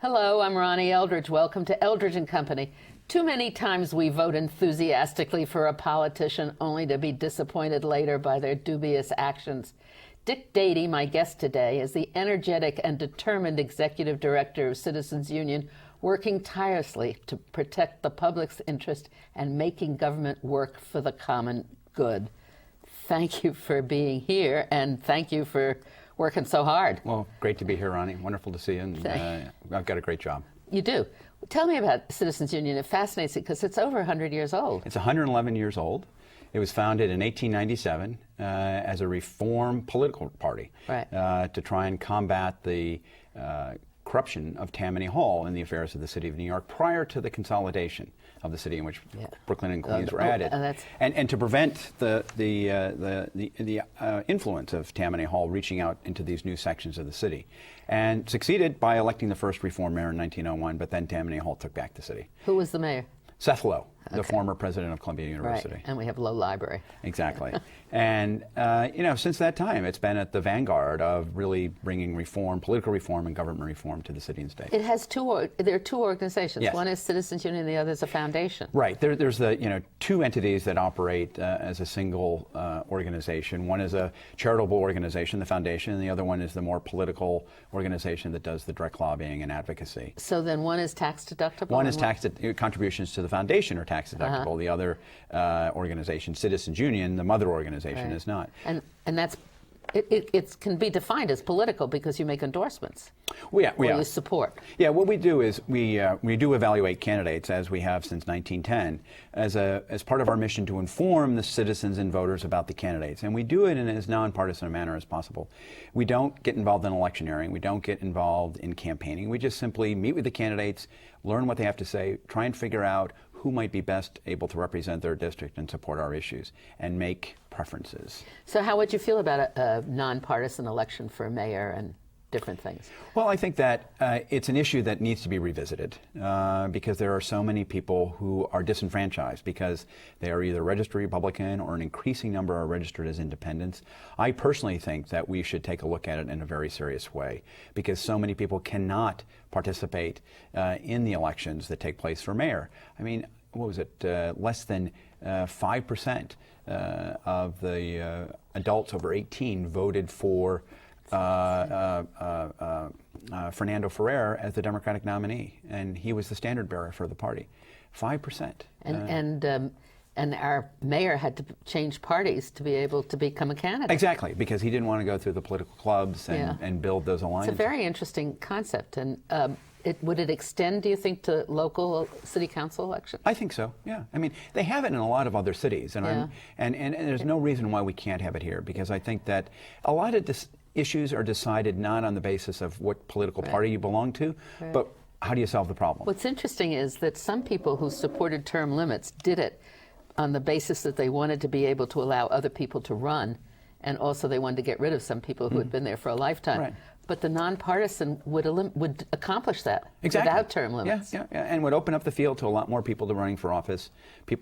Hello, I'm Ronnie Eldridge. Welcome to Eldridge and Company. Too many times we vote enthusiastically for a politician only to be disappointed later by their dubious actions. Dick Dadey, my guest today, is the energetic and determined executive director of Citizens Union, working tirelessly to protect the public's interest and making government work for the common good. Thank you for being here, and thank you for working so hard. Well, great to be here, Ronnie. Wonderful to see you, and I've got a great job. You do. Tell me about Citizens Union. It fascinates me because it's over 100 years old. It's 111 years old. It was founded in 1897 as a reform political party, right, to try and combat the corruption of Tammany Hall in the affairs of the city of New York prior to the consolidation of the city in which Brooklyn and Queens were added, and to prevent the influence of Tammany Hall reaching out into these new sections of the city, and succeeded by electing the first reform mayor in 1901. But then Tammany Hall took back the city. Who was the mayor? Seth Low, the former president of Columbia University. Right. And we have Low Library. Exactly. And, since that time, it's been at the vanguard of really bringing reform, political reform and government reform to the city and state. It has there are two organizations. Yes. One is Citizens Union, the other is a foundation. Right. There's two entities that operate as a single organization. One is a charitable organization, the foundation, and the other one is the more political organization that does the direct lobbying and advocacy. So then one is tax deductible? One is contributions to the foundation are tax deductible. The other organization, Citizens Union, the mother organization, is not. And that's it can be defined as political because you make endorsements. Or you support. Yeah, what we do is we do evaluate candidates, as we have since 1910, as part of our mission to inform the citizens and voters about the candidates, and we do it in as nonpartisan a manner as possible. We don't get involved in electioneering. We don't get involved in campaigning. We just simply meet with the candidates, learn what they have to say, try and figure out who might be best able to represent their district and support our issues, and make preferences. So how would you feel about a nonpartisan election for mayor and different things? Well, I think that it's an issue that needs to be revisited because there are so many people who are disenfranchised because they are either registered Republican or an increasing number are registered as independents. I personally think that we should take a look at it in a very serious way because so many people cannot participate in the elections that take place for mayor. I mean, what was it? Less than 5% of the adults over 18 voted for Fernando Ferrer as the Democratic nominee, and he was the standard bearer for the party. 5%. And our mayor had to change parties to be able to become a candidate. Exactly, because he didn't want to go through the political clubs and build those alliances. It's a very interesting concept, and would it extend, do you think, to local city council elections? I think so, yeah. I mean, they have it in a lot of other cities, and there's no reason why we can't have it here, because I think that a lot of issues are decided not on the basis of what political party you belong to, but how do you solve the problem? What's interesting is that some people who supported term limits did it on the basis that they wanted to be able to allow other people to run, and also they wanted to get rid of some people who had been there for a lifetime. Right. But the nonpartisan would accomplish that without term limits. Yeah, and would open up the field to a lot more people to running for office.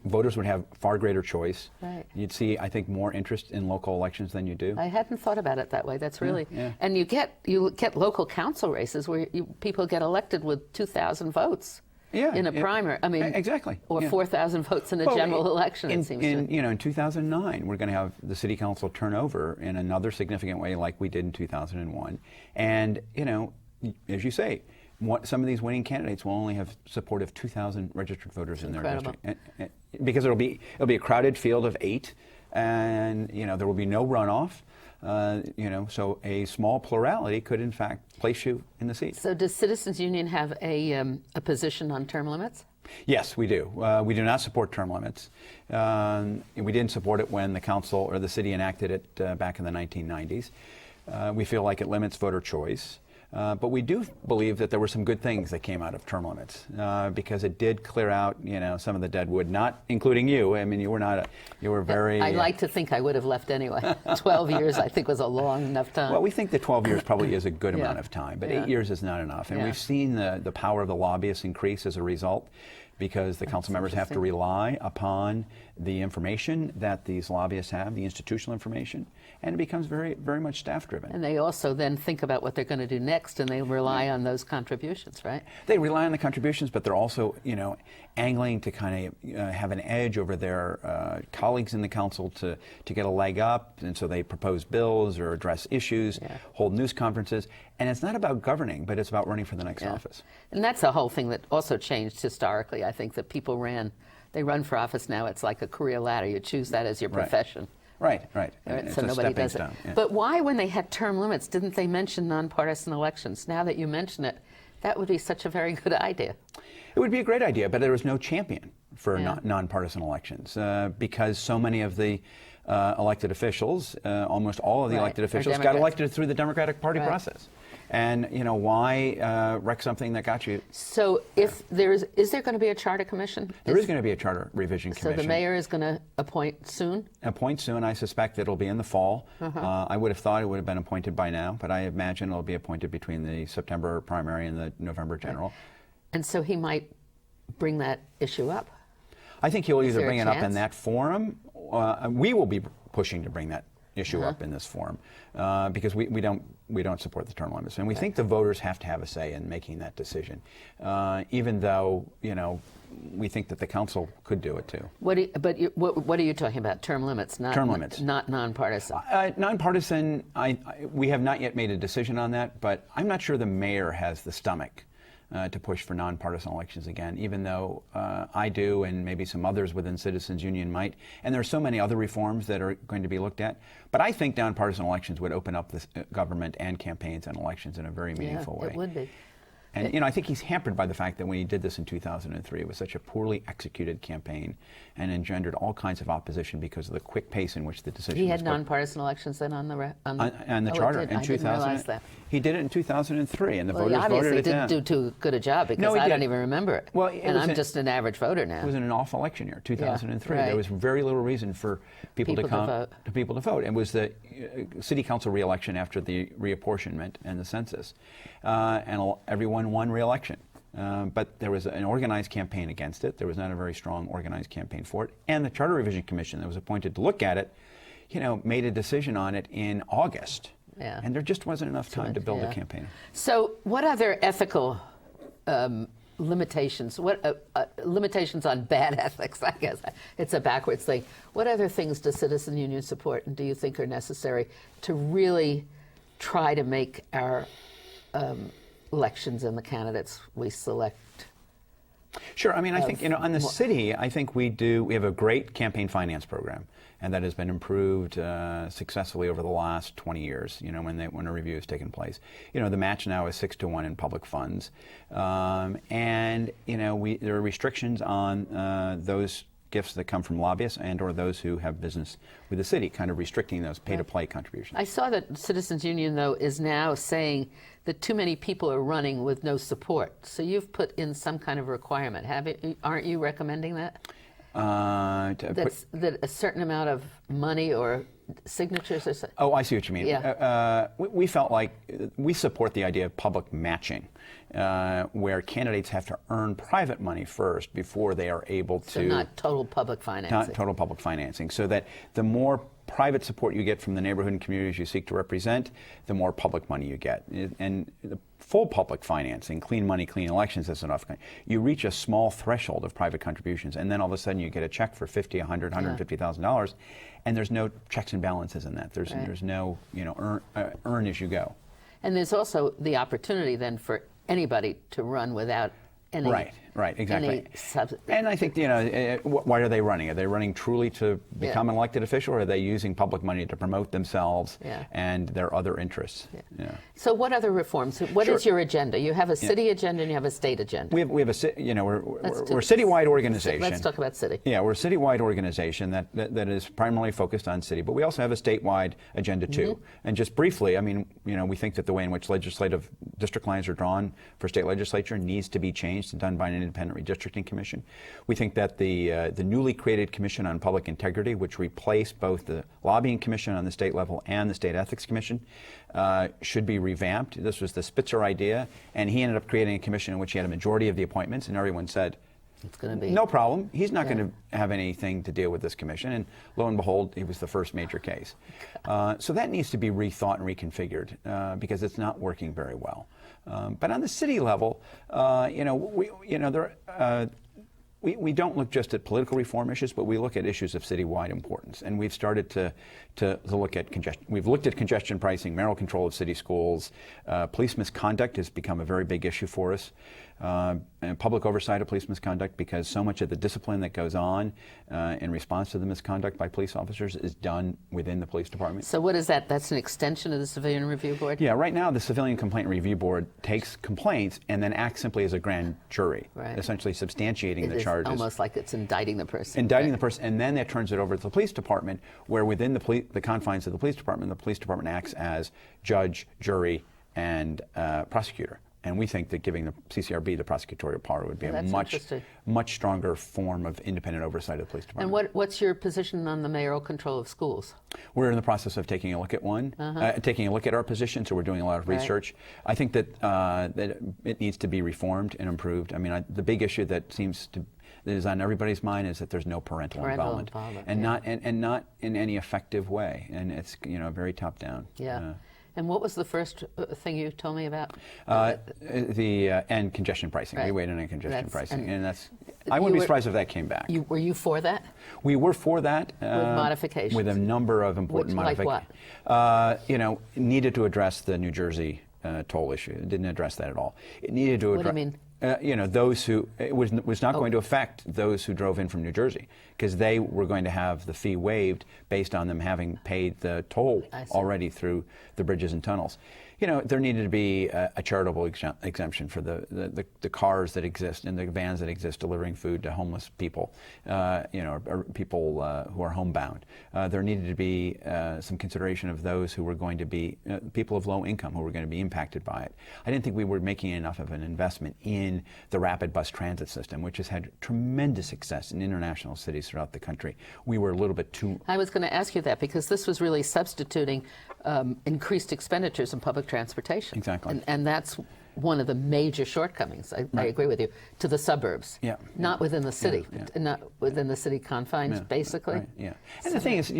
Voters would have far greater choice. Right. You'd see, I think, more interest in local elections than you do. I hadn't thought about it that way. That's really, and you get local council races where people get elected with 2,000 votes. In a primary, I mean, exactly, or 4,000 votes in a general election. It seems in 2009, we're going to have the city council turnover in another significant way, like we did in 2001. And as you say, some of these winning candidates will only have support of 2,000 registered voters in their district, because it'll be a crowded field of 8, and there will be no runoff. So a small plurality could, in fact, place you in the seat. So does Citizens Union have a position on term limits? Yes, we do. We do not support term limits. We didn't support it when the council or the city enacted it back in the 1990s. We feel like it limits voter choice. But we do believe that there were some good things that came out of term limits because it did clear out, some of the dead wood, not including you. I mean, you were very... I like to think I would have left anyway. 12 years, I think, was a long enough time. Well, we think that 12 years probably is a good amount of time, but 8 years is not enough. And we've seen the power of the lobbyists increase as a result. because the council members have to rely upon the information that these lobbyists have, the institutional information, and it becomes very, very much staff-driven. And they also then think about what they're going to do next, and they rely on those contributions, right? They rely on the contributions, but they're also, angling to kind of have an edge over their colleagues in the council to get a leg up, and so they propose bills or address issues, hold news conferences, and it's not about governing, but it's about running for the next office. And that's a whole thing that also changed historically. I think that people they run for office now. It's like a career ladder. You choose that as your profession. Right. So nobody does it. Yeah. But why, when they had term limits, didn't they mention nonpartisan elections? Now that you mention it, that would be such a very good idea. It would be a great idea, but there was no champion for nonpartisan elections because so many of the elected officials, almost all of the elected officials, got elected through the Democratic Party process. And why wreck something that got you? So is there going to be a charter commission? There is going to be a charter revision commission. So the mayor is going to appoint soon? Appoint soon. I suspect it'll be in the fall. I would have thought it would have been appointed by now, but I imagine it'll be appointed between the September primary and the November general. Right. And so he might bring that issue up? I think he'll either bring it up in that forum. We will be pushing to bring that issue up in this forum because we don't support the term limits, and we think the voters have to have a say in making that decision, even though we think that the council could do it too. What are you talking about? Term limits, not term limits, not nonpartisan. Nonpartisan. We have not yet made a decision on that, but I'm not sure the mayor has the stomach to push for nonpartisan elections again, even though I do, and maybe some others within Citizens Union might. And there are so many other reforms that are going to be looked at. But I think nonpartisan elections would open up this government and campaigns and elections in a very meaningful way. It would be. And I think he's hampered by the fact that when he did this in 2003, it was such a poorly executed campaign and engendered all kinds of opposition because of the quick pace in which the decision He was had nonpartisan elections then on the charter in 2000. didn't realize that. He did it in 2003, and the voters He obviously voted it down. didn't do too good a job because I don't even remember it. Well, and I'm just an average voter now. It was an off-election year, 2003. Yeah, right. There was very little reason for people to vote. It was the city council re-election after the reapportionment and the census, and everyone won re-election. But there was an organized campaign against it. There was not a very strong organized campaign for it. And the Charter Revision Commission that was appointed to look at it, made a decision on it in August. Yeah. And there just wasn't enough time to build a campaign. So what other ethical limitations, limitations on bad ethics, I guess it's a backwards thing. What other things does Citizen Union support and do you think are necessary to really try to make our elections and the candidates we select? Sure. I mean, I think, on the city, I think we have a great campaign finance program, and that has been improved successfully over the last 20 years, when a review has taken place. The match now is 6-to-1 in public funds. And there are restrictions on those gifts that come from lobbyists and or those who have business with the city, kind of restricting those pay-to-play contributions. I saw that Citizens Union, though, is now saying that too many people are running with no support. So you've put in some kind of requirement. Aren't you recommending that? That a certain amount of money or signatures or something? Oh, I see what you mean. Yeah. We felt like we support the idea of public matching, where candidates have to earn private money first before they are able to. So not total public financing. Not total public financing. So that the more private support you get from the neighborhood and communities you seek to represent, the more public money you get. And the full public financing, clean money, clean elections isn't enough. You reach a small threshold of private contributions, and then all of a sudden you get a check for $50, $100, $150,000, and there's no checks and balances in that. There's no earn as you go. And there's also the opportunity then for anybody to run without any. Right, exactly. And I think, why are they running? Are they running truly to become an elected official, or are they using public money to promote themselves and their other interests? Yeah. So what other reforms? What is your agenda? You have a city agenda and you have a state agenda. We have we're a citywide organization. Let's talk about city. Yeah, we're a citywide organization that is primarily focused on city, but we also have a statewide agenda too. And just briefly, I mean, we think that the way in which legislative district lines are drawn for state legislature needs to be changed and done by an independent redistricting commission. We think that the newly created Commission on Public Integrity, which replaced both the Lobbying Commission on the state level and the State Ethics Commission, should be revamped. This was the Spitzer idea, and he ended up creating a commission in which he had a majority of the appointments, and everyone said, It's going to be no problem. He's not going to have anything to deal with this commission. And lo and behold, it was the first major case. So that needs to be rethought and reconfigured because it's not working very well. But on the city level, we don't look just at political reform issues, but we look at issues of citywide importance. And we've started to look at congestion. We've looked at congestion pricing, mayoral control of city schools. Police misconduct has become a very big issue for us. And public oversight of police misconduct, because so much of the discipline that goes on in response to the misconduct by police officers is done within the police department. So what is that? That's an extension of the Civilian Review Board? Yeah, right now the Civilian Complaint Review Board takes complaints and then acts simply as a grand jury, essentially substantiating the charges. Almost like it's indicting the person. Indicting the person, and then it turns it over to the police department, where within the confines of the police department acts as judge, jury, and prosecutor. And we think that giving the CCRB the prosecutorial power would be a much stronger form of independent oversight of the police department. And what's your position on the mayoral control of schools? We're in the process of taking a look at taking a look at our position, so we're doing a lot of research. I think that that it needs to be reformed and improved. I mean, the big issue that is on everybody's mind is that there's no parental involvement. And not in any effective way, and it's very top down. Yeah. And what was the first thing you told me about? And congestion pricing. We weighed in on congestion pricing, and I wouldn't be surprised if that came back. Were you for that? We were for that. With modifications? With a number of important modifications. Like what? Needed to address the New Jersey toll issue. It didn't address that at all. It needed to address. What do you mean? Those who it was not going to affect those who drove in from New Jersey, because they were going to have the fee waived based on them having paid the toll already through the bridges and tunnels. There needed to be a charitable exemption for the cars that exist and the vans that exist delivering food to homeless people, or people who are homebound. There needed to be some consideration of those who were going to be people of low income who were going to be impacted by it. I didn't think we were making enough of an investment in the rapid bus transit system, which has had tremendous success in international cities throughout the country. We were a little bit too... I was going to ask you that, because this was really substituting increased expenditures in public transportation. Exactly. And that's one of the major shortcomings, I agree with you, to the suburbs. Yeah. Not within the city, not within the city confines, basically. Right, yeah. And the thing is,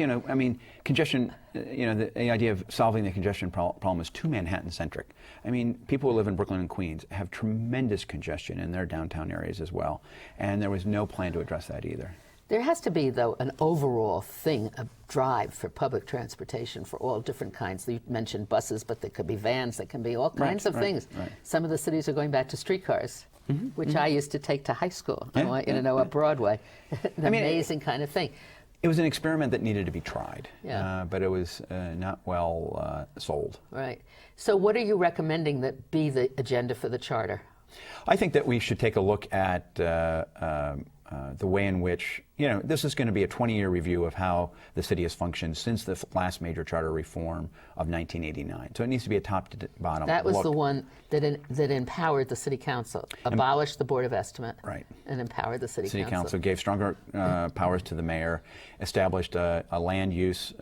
congestion, the idea of solving the congestion problem is too Manhattan-centric. I mean, people who live in Brooklyn and Queens have tremendous congestion in their downtown areas as well, and there was no plan to address that either. There has to be, though, an overall thing, a drive for public transportation for all different kinds. You mentioned buses, but there could be vans, there can be all kinds of things. Right. Some of the cities are going back to streetcars, which I used to take to high school. I want you to know, up Broadway. Amazing kind of thing. It was an experiment that needed to be tried, but it was not well sold. Right. So what are you recommending that be the agenda for the charter? I think that we should take a look at the way in which, this is going to be a 20-year review of how the city has functioned since the last major charter reform of 1989. So it needs to be a top-to-bottom That was look. the one that empowered the city council, abolished the Board of Estimate, and empowered the city council. City council gave stronger powers to the mayor, established a land use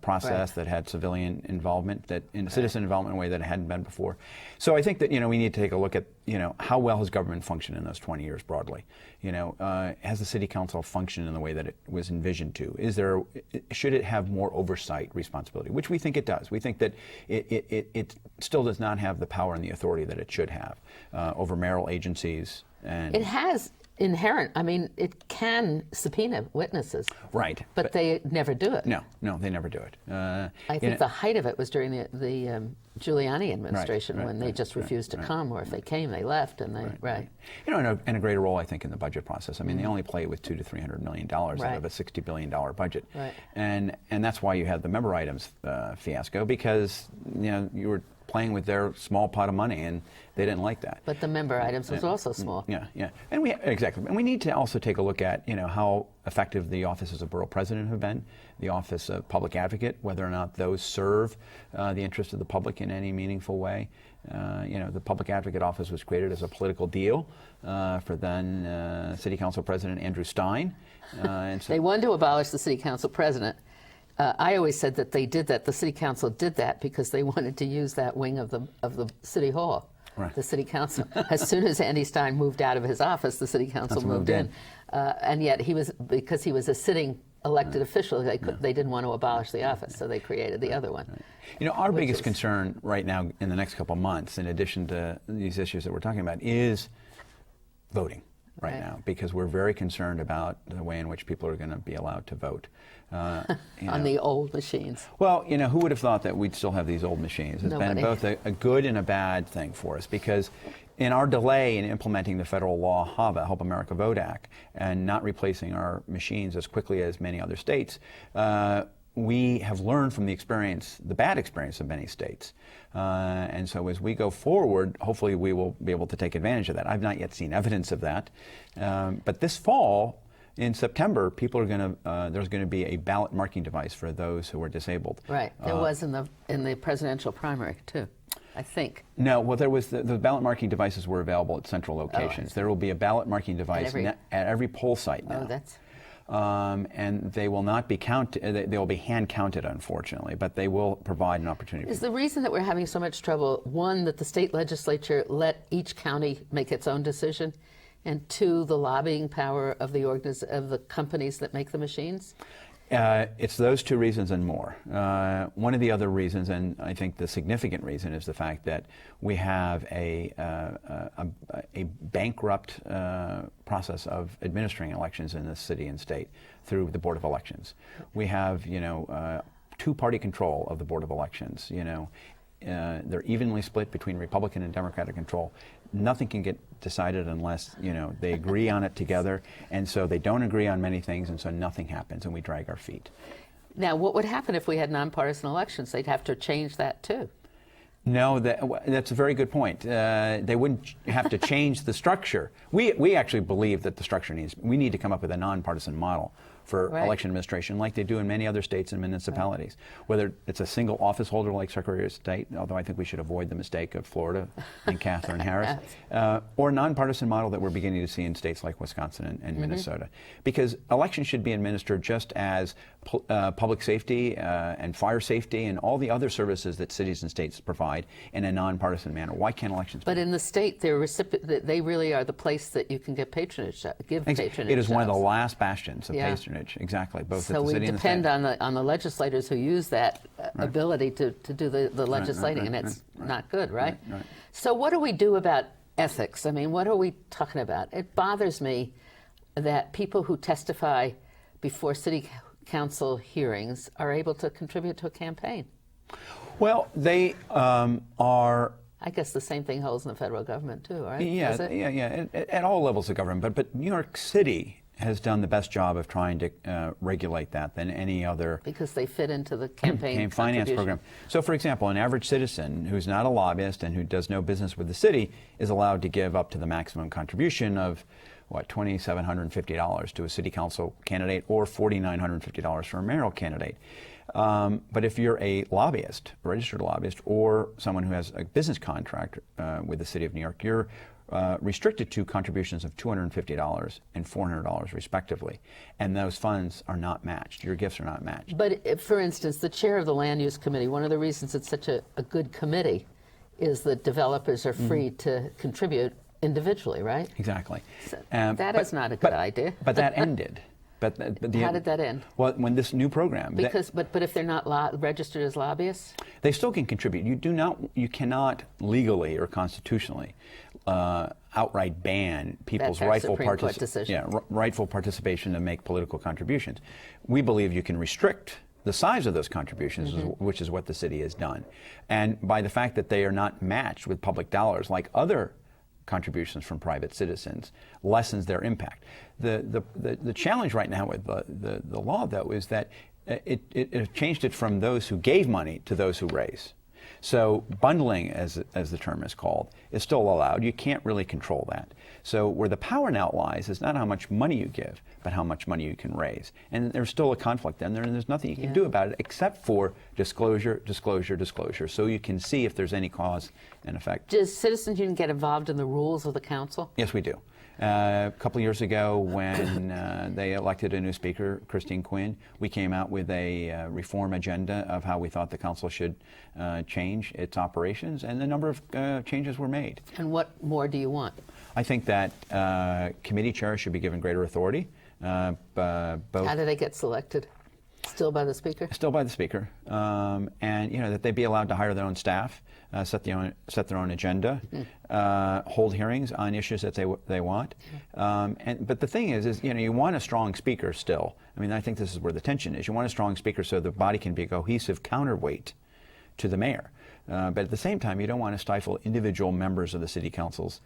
process that had civilian involvement, citizen involvement in a way that it hadn't been before. So I think that we need to take a look at how well has government functioned in those 20 years broadly. Has the city council functioned in the way that it was envisioned to? Should it have more oversight responsibility? Which we think it does. We think that it still does not have the power and the authority that it should have over mayoral agencies. And it has inherent. I mean, it can subpoena witnesses. Right. But they never do it. No, they never do it. I think the height of it was during the Giuliani administration, when they just refused to come, or if they came, they left, and they and a greater role, I think, in the budget process. I mean, they only play with $200 to $300 million out of a $60 billion budget, and that's why you had the member items fiasco, because you were playing with their small pot of money, and they didn't like that. But the member items was also small. Yeah, and we need to also take a look at how effective the offices of borough president have been, the office of public advocate, whether or not those serve the interest of the public in any meaningful way. The public advocate office was created as a political deal for then City Council President Andrew Stein. And so they wanted to abolish the City Council President. I always said that they did that. The City Council did that because they wanted to use that wing of the City Hall. Right. the city council. As soon as Andy Stein moved out of his office, the city council moved in. And yet because he was a sitting elected official, they didn't want to abolish the office, so they created the other one. You know, our biggest concern right now in the next couple of months, in addition to these issues that we're talking about, is voting right now, because we're very concerned about the way in which people are going to be allowed to vote. On the old machines. Well, you know, who would have thought that we'd still have these old machines? It's been both a good and a bad thing for us, because in our delay in implementing the federal law, HAVA, Help America Vote Act, and not replacing our machines as quickly as many other states, we have learned from the experience, the bad experience of many states. And so as we go forward, hopefully we will be able to take advantage of that. I've not yet seen evidence of that. But this fall, in September, there's going to be a ballot marking device for those who are disabled. Right. There was in the presidential primary, too, I think. No, well, there was the ballot marking devices were available at central locations. There will be a ballot marking device at every poll site now. Oh, that's... and they will not be counted. They will be hand counted, unfortunately, but they will provide an opportunity. Is the reason that we're having so much trouble, one, that the state legislature let each county make its own decision, and two, the lobbying power of the companies that make the machines? It's those two reasons and more. One of the other reasons, and I think the significant reason, is the fact that we have a bankrupt process of administering elections in this city and state through the Board of Elections. We have, two-party control of the Board of Elections. They're evenly split between Republican and Democratic control. Nothing can get decided unless, they agree on it together. And so they don't agree on many things, and so nothing happens, and we drag our feet. Now, what would happen if we had nonpartisan elections? They'd have to change that, too. No, that's a very good point. They wouldn't have to change the structure. We actually believe that the structure we need to come up with a nonpartisan model for election administration, like they do in many other states and municipalities. Whether it's a single office holder like Secretary of State, although I think we should avoid the mistake of Florida and Katherine Harris, or a nonpartisan model that we're beginning to see in states like Wisconsin and Minnesota. Because elections should be administered just as public safety and fire safety and all the other services that cities and states provide in a nonpartisan manner. Why can't elections? But in the state, they really are the place that you can get patronage, patronage. It is one of the last bastions of patronage. Exactly, both at the city and the state. So we depend on the legislators who use that ability to do the legislating, and it's not good, right? So what do we do about ethics? I mean, what are we talking about? It bothers me that people who testify before city council hearings are able to contribute to a campaign. Well, they are... I guess the same thing holds in the federal government, too, right? Yeah. At all levels of government. But New York City has done the best job of trying to regulate that than any other. Because they fit into the campaign finance program. So, for example, an average citizen who's not a lobbyist and who does no business with the city is allowed to give up to the maximum contribution of, $2,750 to a city council candidate, or $4,950 for a mayoral candidate. But if you're a lobbyist, a registered lobbyist, or someone who has a business contract with the city of New York, you're restricted to contributions of $250 and $400 respectively, and those funds are not matched. Your gifts are not matched. But for instance, the chair of the Land Use Committee, one of the reasons it's such a good committee is that developers are free to contribute individually, right? Exactly. So that is not a good idea. But that ended. But how did that end? Well, when this new program. But if they're not registered as lobbyists, they still can contribute. You cannot legally or constitutionally outright ban people's rightful participation to make political contributions. We believe you can restrict the size of those contributions, which is what the city has done, and by the fact that they are not matched with public dollars like other contributions from private citizens, lessens their impact. The challenge right now with the law, though, is that it changed it from those who gave money to those who raise. So bundling, as the term is called, is still allowed. You can't really control that. So where the power now lies is not how much money you give, but how much money you can raise. And there's still a conflict in there, and there's nothing you can do about it except for disclosure, disclosure, disclosure, so you can see if there's any cause and effect. Does Citizens Union get involved in the rules of the council? Yes, we do. A couple of years ago, when they elected a new speaker, Christine Quinn, we came out with a reform agenda of how we thought the council should change its operations, and a number of changes were made. And what more do you want? I think that committee chairs should be given greater authority. How do they get selected? Still by the speaker? Still by the speaker, and that they be allowed to hire their own staff, set their own agenda, hold hearings on issues that they want. But the thing is you want a strong speaker still. I mean, I think this is where the tension is. You want a strong speaker so the body can be a cohesive counterweight to the mayor. But at the same time, you don't want to stifle individual members of the city council's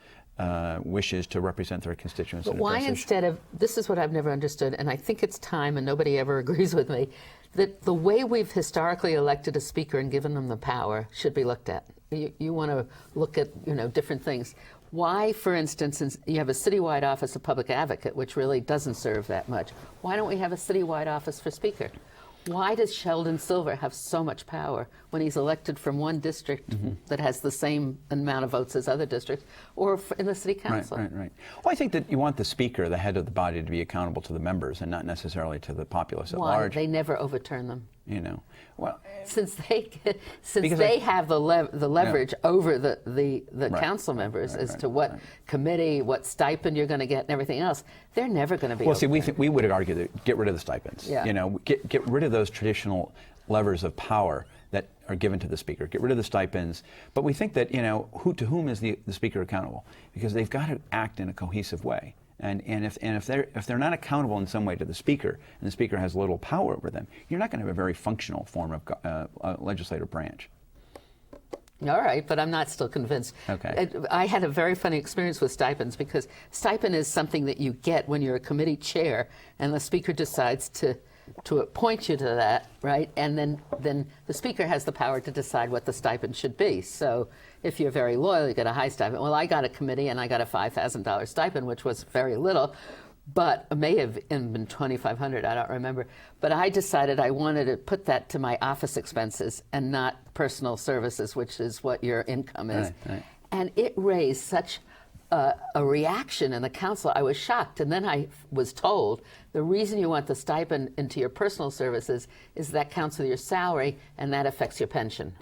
wishes to represent their constituents. But why instead of, this is what I've never understood, and I think it's time, and nobody ever agrees with me, that the way we've historically elected a speaker and given them the power should be looked at. You want to look at different things. Why, for instance, since you have a citywide office of public advocate, which really doesn't serve that much, why don't we have a citywide office for speaker? Why does Sheldon Silver have so much power when he's elected from one district that has the same amount of votes as other districts, or in the city council? Right. Well, I think that you want the speaker, the head of the body, to be accountable to the members and not necessarily to the populace at large. Why? They never overturn them. Well, since they have the leverage over the council members as to what committee, what stipend you're going to get, and everything else, they're never going to be. Well, see, we would argue that get rid of the stipends. Yeah. Get rid of those traditional levers of power that are given to the speaker. Get rid of the stipends. But we think that to whom is the speaker accountable? Because they've got to act in a cohesive way. And if they're not accountable in some way to the speaker, and the speaker has little power over them, you're not going to have a very functional form of legislative branch. All right, but I'm not still convinced. Okay. I had a very funny experience with stipends, because stipend is something that you get when you're a committee chair and the speaker decides to appoint you to that, right? And then the speaker has the power to decide what the stipend should be. So if you're very loyal, you get a high stipend. Well, I got a committee and I got a $5,000 stipend, which was very little, but it may have been $2,500, I don't remember. But I decided I wanted to put that to my office expenses and not personal services, which is what your income is. Right. And it raised such a reaction in the council. I was shocked. And then I was told the reason you want the stipend into your personal services is that counts with your salary and that affects your pension.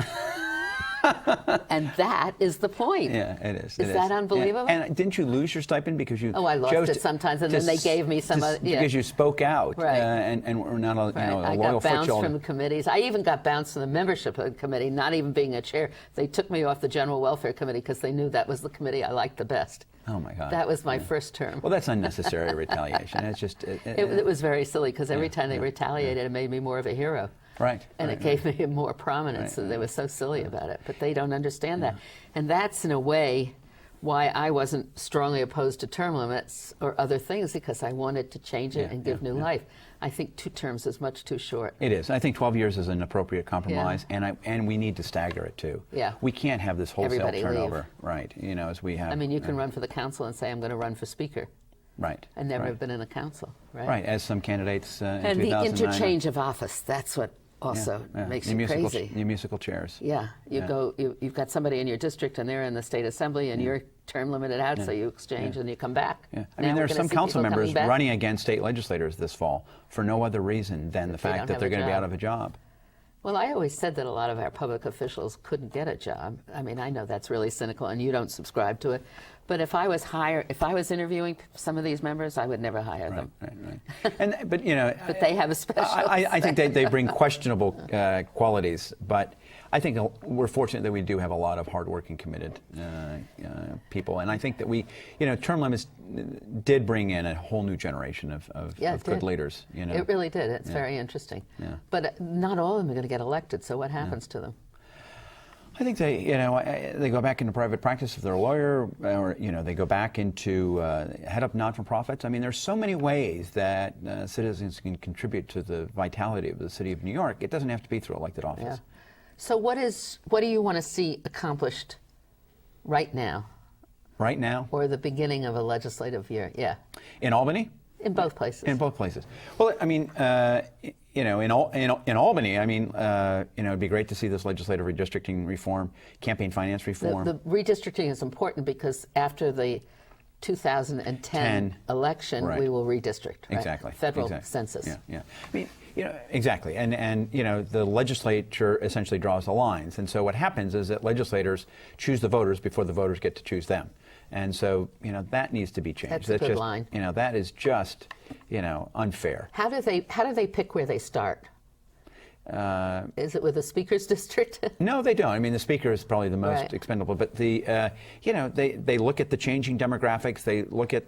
And that is the point. Yeah, it is. Is that unbelievable? And didn't you lose your stipend because you? Oh, I lost it sometimes, and then they gave me some. Because you spoke out, right. And were not a loyal foothold. I got bounced from the committees. I even got bounced from the membership of the committee, not even being a chair. They took me off the General Welfare Committee because they knew that was the committee I liked the best. Oh my God. That was my first term. Well, that's unnecessary retaliation. It's just. It was very silly because every time they retaliated, it made me more of a hero. Right. And it gave me more prominence, and they were so silly about it. But they don't understand that. And that's, in a way, why I wasn't strongly opposed to term limits or other things, because I wanted to change it and give new life. I think 2 terms is much too short. It is. I think 12 years is an appropriate compromise, and we need to stagger it too. Yeah. We can't have this wholesale Everybody turnover, leave. Right? As we have. I mean, you can run for the council and say, I'm going to run for speaker. Right. And never have been in a council, right? Right, as some candidates in and 2009. the interchange of office, that's what also makes you crazy. The musical chairs. Yeah, you've got somebody in your district and they're in the state assembly and you're term limited out, so you exchange and you come back. Yeah. I mean, there are some council members running against state legislators this fall for no other reason than the fact that they're going to be out of a job. Well, I always said that a lot of our public officials couldn't get a job. I mean, I know that's really cynical and you don't subscribe to it. But if I was interviewing some of these members, I would never hire them. Right. But but they have a special. I think they bring questionable qualities, but I think we're fortunate that we do have a lot of hardworking, committed people, and I think that term limits did bring in a whole new generation of good leaders. It really did. It's very interesting. Yeah. But not all of them are going to get elected. So what happens to them? I think they go back into private practice if they're a lawyer, or they go back into head up not-for-profits. I mean, there's so many ways that citizens can contribute to the vitality of the city of New York. It doesn't have to be through elected office. Yeah. So what do you want to see accomplished right now? Right now? Or the beginning of a legislative year? Yeah. In Albany? In both places. In both places. Well, I mean, in Albany, I mean, it'd be great to see this legislative redistricting reform, campaign finance reform. The redistricting is important because after the 2010 election, right. we will redistrict. Right? Exactly. Federal exactly. census. Yeah, yeah. I mean, exactly. And the legislature essentially draws the lines. And so what happens is that legislators choose the voters before the voters get to choose them. And so, that needs to be changed. That's a good just, line. That is just, unfair. How do they pick where they start? Is it with the speaker's district? No, they don't. I mean, the speaker is probably the most Right. expendable, but they look at the changing demographics. They look at,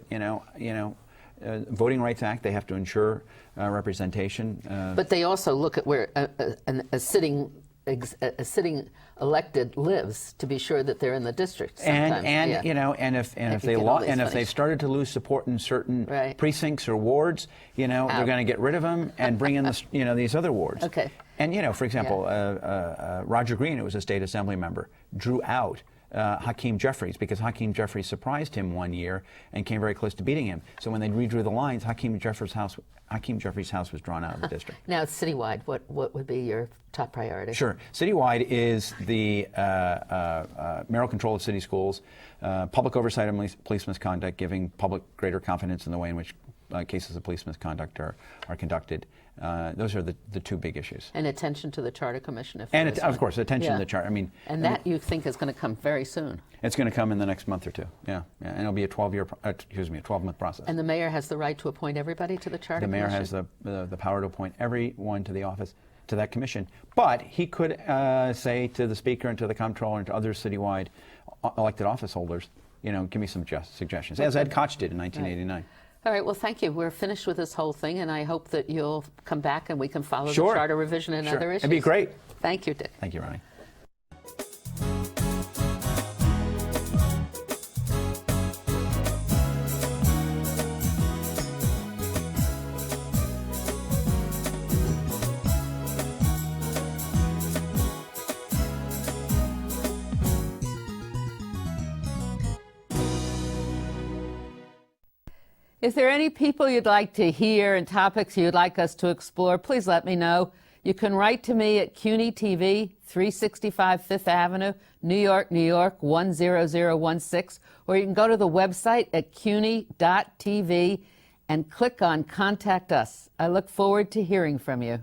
Voting Rights Act. They have to ensure representation. But they also look at where a sitting elected lives to be sure that they're in the district. Sometimes. If they've started to lose support in certain Right. precincts or wards, they're going to get rid of them and bring in these other wards. Okay. And for example, Roger Green, who was a state assembly member, drew out Hakeem Jeffries because Hakeem Jeffries surprised him one year and came very close to beating him. So when they redrew the lines, Hakeem Jeffries' house was drawn out of the district. Now it's citywide. What would be your top priority? Sure. Citywide is the mayoral control of city schools, public oversight of police misconduct, giving public greater confidence in the way in which cases of police misconduct are conducted. Those are the two big issues. And attention to the Charter Commission. Of course, attention to the charter. And that you think is going to come very soon. It's going to come in the next month or two. Yeah. And it'll be a 12-month process. And the mayor has the right to appoint everybody to the Charter Commission? The mayor has the power to appoint everyone to the office, to that commission. But he could say to the speaker and to the comptroller and to other citywide elected office holders, give me some suggestions, as Ed Koch did in 1989. Right. All right, well, thank you. We're finished with this whole thing, and I hope that you'll come back and we can follow the charter revision and other issues. It'd be great. Thank you, Dick. Thank you, Ronnie. If there are any people you'd like to hear and topics you'd like us to explore, please let me know. You can write to me at CUNY TV, 365 Fifth Avenue, New York, New York, 10016, or you can go to the website at cuny.tv and click on Contact Us. I look forward to hearing from you.